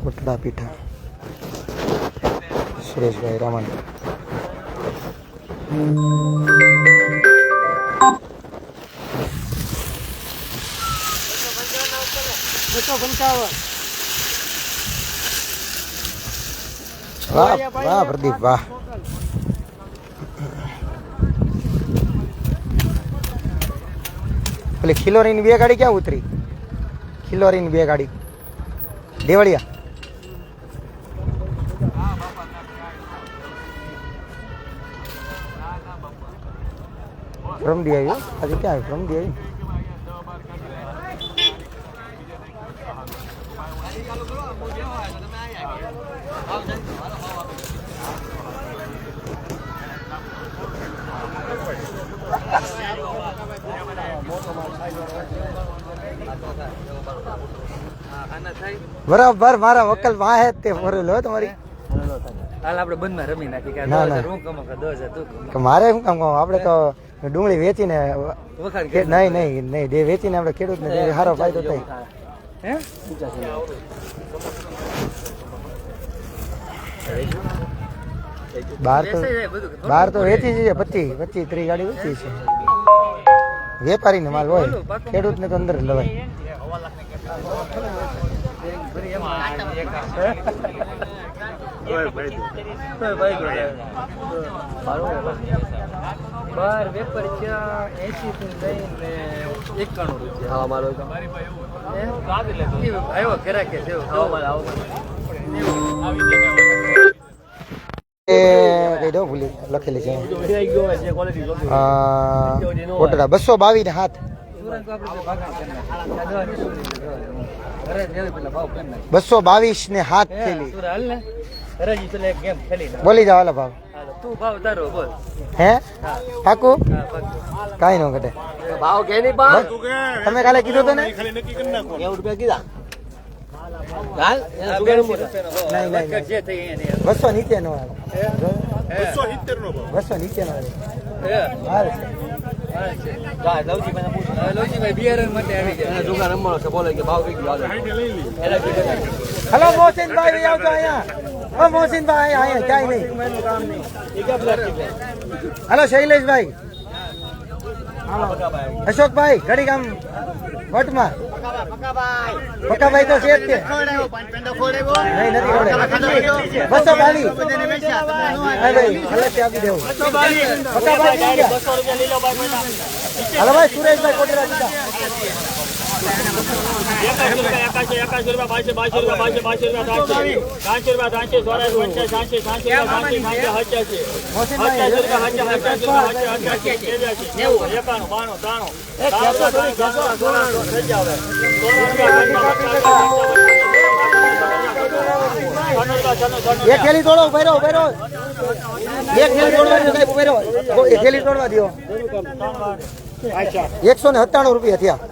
કોટડા પીઠા સુરેશભાઈ રામન વાહ વાહ પ્રદીપ વાહ પેલી ખિલોરીની બે ગાડી ક્યાં ઉતરી ખિલોરીની બે ગાડી દેવળિયા રમદી આવ્યો આજે ક્યાં આવ્યું રમદી આવી બરાબર મારા વકલ વાહ હે તે ફરેલો તમારી હાલ આપણે બંધમાં રમી નાખી કે ના ના મારે શું કામ આપણે તો ડુંગળી વેચીને નહીં નહીં નહીં દે વેચીને આપણે ખેડૂતને સારો ફાયદો થાય હે બાર તો વેચી છે 25-30 ગાડી વેચી છે વેપારીને માલ હોય ખેડૂતને તો અંદર લવાય બાર વેપાર 80 થી લઈને 91 રૂપિયા મારો આવ્યો ઘરે કે છે કઈ દો ભૂલી લખેલી છે કોટડા 222 ને હાથ 222 ને હાથ થેલી બોલી જાવ હાલો ભાવ તું ભાવ તારો બોલ હે પાકું કાઈ ન ઘટે ભાવ કે નહીં ભાવ તમે કાલે કીધું તો ને 90 રૂપિયા કીધા હાલ 200 નીચે નો આવે 270 નો 200 નીચે નો આવે લવજીભાઈ બિયારણ માટે આવી ગયા જોગા રમવાનો છે બોલે કે ભાવ વીક હલો મોહસિનભાઈ આવજો અહીંયા મોહસિનભાઈ અહીંયા ક્યાંય નહીં હલો શૈલેષભાઈ અશોકભાઈ ઘડી કામ વટમાં પક્કાભાઈ તો છે જ તે નહીં નથી ખવડે 222 આપી દેવું પક્કાભાઈ હલો ભાઈ સુરેશભાઈ કોટેરા દીધા 81 એક થેલી તોડો ઉભેરો એક થેલી તોડવા દો 197 રૂપિયા થયા